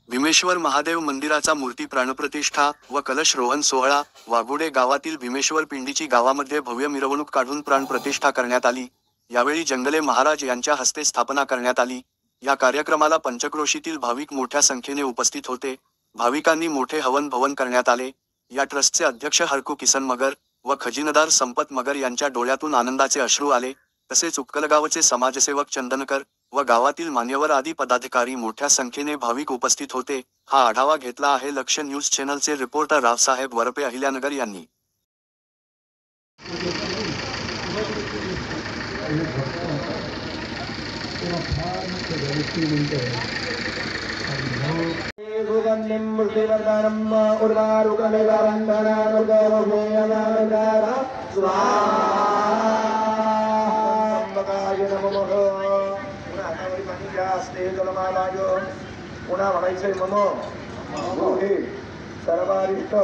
भीमेश्वर महादेव मंदिराचा मूर्ती प्राणप्रतिष्ठा व कलश रोहन सोहळा वाघोडे गावातील भीमेश्वर पिंडीची गावामध्ये भव्य मिरवणूक काढून प्राणप्रतिष्ठा करण्यात आली। यावेळी जंगले महाराज यांच्या हस्ते स्थापना करण्यात आली। या कार्यक्रमाला पंचक्रोशीतील भाविक मोठ्या संख्येने उपस्थित होते। भाविकांनी मोठे हवन भवन करण्यात आले। या ट्रस्टचे अध्यक्ष हरकू किसन मगर व खजिनदार संपत मगर यांच्या डोळ्यातून आनंदाचे अश्रू आले। तसेच उपकलगावचे समाजसेवक चंदनकर व गावातील मान्यवर आदी पदाधिकारी मोठ्या संख्येने भाविक उपस्थित होते। हा आढावा घेतला आहे लक्ष न्यूज चॅनलचे रिपोर्टर रावसाहेब वरपे अहिल्यानगर यांनी। पुन्हा म्हणायचंय मम हे सर्वारिष्ट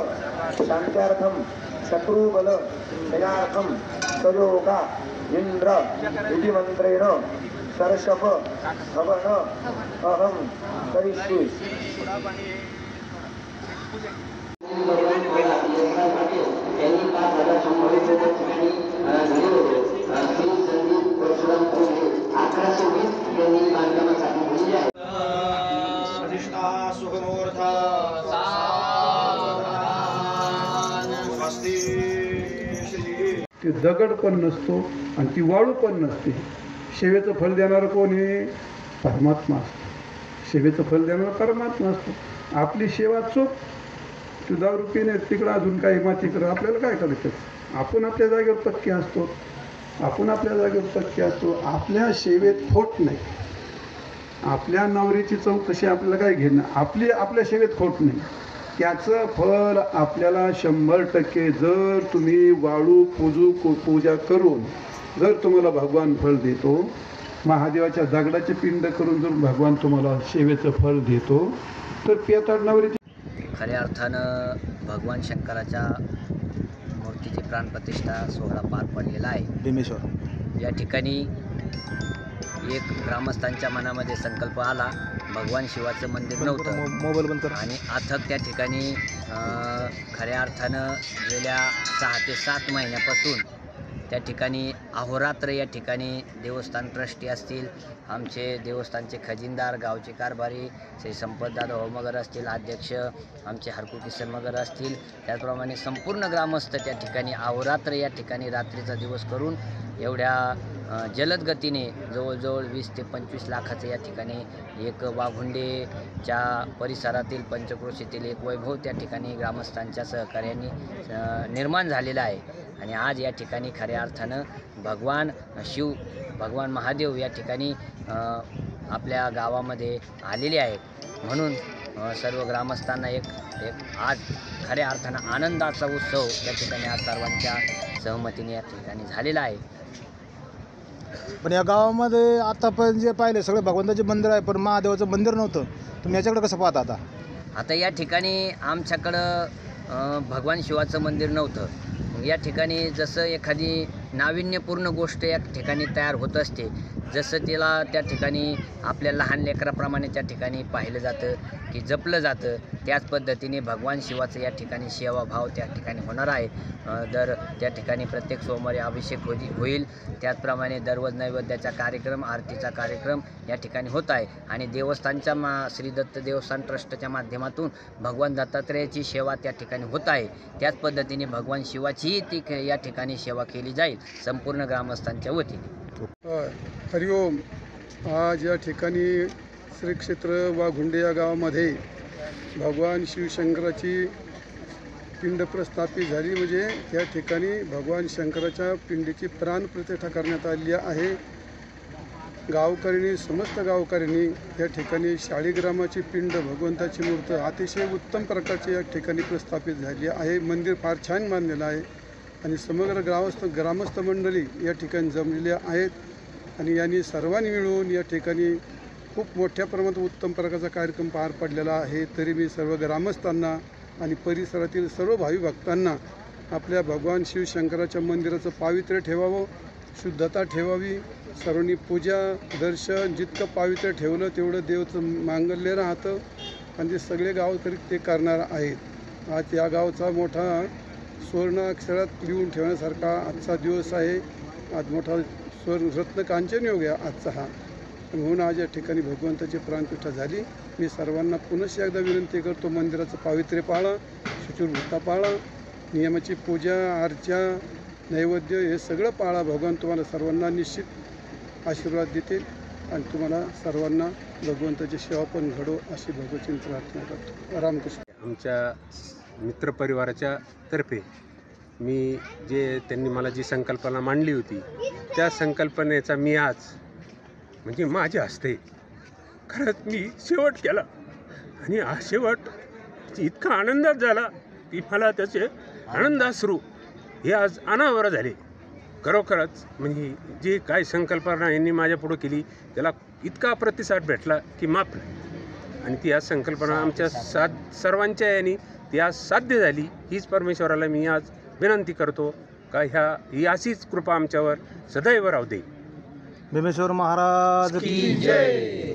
शांत्यार्थम शत्रुबल जयार्थम सयोगा इंद्र इति मंत्रेण सरशप हवन अहम करिष्ये। ते दगड पण नसतो आणि ती वाळू पण नसते। सेवेचं फल देणारं कोण आहे? परमात्मा असतो। सेवेचं फल देणारा परमात्मा असतो। आपली सेवा चूक तू दारू पिणे तिकडं अजून काही माती कर, आपल्याला काय करायचं? आपण आपल्या जागेवर पक्के असतो। आपण आपल्या जागेवर पक्के असतो। आपल्या सेवेत खोट नाही। आपल्या नवरीची चौकशी आपल्याला काय घेणं? आपल्या सेवेत खोट नाही। त्याचं फल आपल्याला 100% जर तुम्ही वाळू पूजा करून जर तुम्हाला भगवान फल देतो, महादेवाच्या दगडाचे पिंड करून जर भगवान तुम्हाला सेवेचं फल देतो, तर पेताड नवरीची खऱ्या अर्थानं भगवान शंकराच्या मूर्तीची प्राणप्रतिष्ठा सोहळा पार पडलेला आहे भीमेश्वर। या ठिकाणी एक ग्रामस्थांच्या मनामध्ये संकल्प आला, भगवान शिवाचं मंदिर नव्हतं मोबाईल बंद कर आणि अथक त्या ठिकाणी खऱ्या अर्थानं गेल्या 6 ते 7 महिन्यापासून त्या ठिकाणी अहोरात्र या ठिकाणी देवस्थान ट्रस्टी असतील, आमचे देवस्थानचे खजिनदार, गावचे कारभारी श्री संपतदादा मगर असतील, अध्यक्ष आमचे हरकू किसन मगर असतील, त्याचप्रमाणे संपूर्ण ग्रामस्थ त्या ठिकाणी अहोरात्र या ठिकाणी रात्रीचा दिवस करून एवढ्या जलद गतीने जवळजवळ 20 ते 25 लाखाचं या ठिकाणी एक वाघुंडेच्या परिसरातील पंचक्रोशीतील एक वैभव त्या ठिकाणी ग्रामस्थांच्या सहकार्याने निर्माण झालेलं आहे। आणि आज या ठिकाणी खऱ्या अर्थानं भगवान शिव, भगवान महादेव या ठिकाणी आपल्या गावामध्ये आलेले आहेत। म्हणून सर्व ग्रामस्थांना एक आज खऱ्या अर्थानं आनंदाचा उत्सव या ठिकाणी आज सर्वांच्या सहमतीने या ठिकाणी झालेला आहे। पण या गावामध्ये आतापर्यंत जे पाहिले सगळे भगवंताचे मंदिर आहे, पण महादेवाचं मंदिर नव्हतं। तुम्ही याच्याकडे कसं पाहता? आता या ठिकाणी आमच्याकडं भगवान शिवाचं मंदिर नव्हतं। या ठिकाणी जसं एखादी नाविन्यपूर्ण गोष्ट या ठिकाणी तयार होत असते, जसं तिला त्या ठिकाणी आपल्या लहान लेकराप्रमाणे त्या ठिकाणी पाहिलं जातं की जपलं जातं, त्याच पद्धतीने भगवान शिवाचं या ठिकाणी सेवाभाव त्या ठिकाणी होणार आहे। त्या ठिकाणी प्रत्येक सोमवारी अभिषेक होईल, त्याचप्रमाणे दररोज नैवेद्याचा कार्यक्रम, आरतीचा कार्यक्रम या ठिकाणी होत आहे। आणि देवस्थानच्या श्री दत्त देवस्थान ट्रस्टच्या माध्यमातून भगवान दत्तात्रेयाची सेवा त्या ठिकाणी होत आहे। त्याच पद्धतीने भगवान शिवाचीही ती या ठिकाणी सेवा केली जाईल संपूर्ण ग्रामस्थांच्या वतीने। हरिओम। आज या ठिकाणी श्री क्षेत्र वाघुंडे या गावामध्ये भगवान शिवशंकराची पिंड प्रस्थापित झाली। म्हणजे या ठिकाणी भगवान शंकराच्या पिंडीची प्राणप्रतिष्ठा करण्यात आली आहे। गावकऱ्यांनी, समस्त गावकऱ्यांनी या ठिकाणी शाळीग्रामाची पिंड, भगवंताची मूर्ती अतिशय उत्तम प्रकारची या ठिकाणी प्रस्थापित झाली आहे। मंदिर फार छान बांधलेलं आहे आणि समग्र ग्रामस्थ मंडळी या ठिकाणी जमलेली आहेत आणि यांनी सर्वांनी मिळून या ठिकाणी खूप मोठ्या प्रमाणात उत्तम प्रकारचा कार्यक्रम पार पडलेला आहे। तरी मी सर्व ग्रामस्थांना आणि परिसरातील सर्व भावी भक्तांना आपल्या भगवान शिवशंकराच्या मंदिराचं पावित्र्य ठेवावं, शुद्धता ठेवावी, सर्वांनी पूजा दर्शन जितकं पावित्र्य ठेवलं तेवढं देवचं मांगल्य राहतं आणि ते सगळे गावकरी ते करणार आहेत. आज या गावचा मोठा सुवर्ण अक्षरात लिहून ठेवण्यासारखा आजचा दिवस आहे. आज मोठा रत्न कांचन योग आहे आजचा हा. म्हणून आज या ठिकाणी भगवंताची प्राणप्रतिष्ठा झाली. मी सर्वांना पुनश्च एकदा विनंती करतो, मंदिराचं पावित्र्य पाळा, शुचिर्भूतता पाळा, नियमाची पूजा अर्चा नैवेद्य हे सगळं पाळा. भगवान तुम्हाला सर्वांना निश्चित आशीर्वाद देतील आणि तुम्हाला सर्वांना भगवंताची सेवा पण घडो अशी भगवतीची प्रार्थना करतो. रामकृष्ण. आमच्या मित्रपरिवाराच्या तर्फे मी त्यांनी मला जी संकल्पना मांडली होती त्या संकल्पनेचा मी आज म्हणजे माझ्या हस्ते खरंच मी शेवट केला आणि हा शेवट इतका आनंदात झाला की मला त्याचे आनंदाश्रू हे आज अनावर झाले. खरोखरच म्हणजे जे काय संकल्पना यांनी माझ्या पुढं केली त्याला इतका प्रतिसाद भेटला की माफ नाही. आणि ती आज संकल्पना आमच्या सर्वांच्या यांनी ती आज साध्य झाली. हीच परमेश्वराला मी आज विनंती करतो का ही अशीच कृपा आमच्यावर सदैव राहू दे. भीमेश्वर महाराज की जय.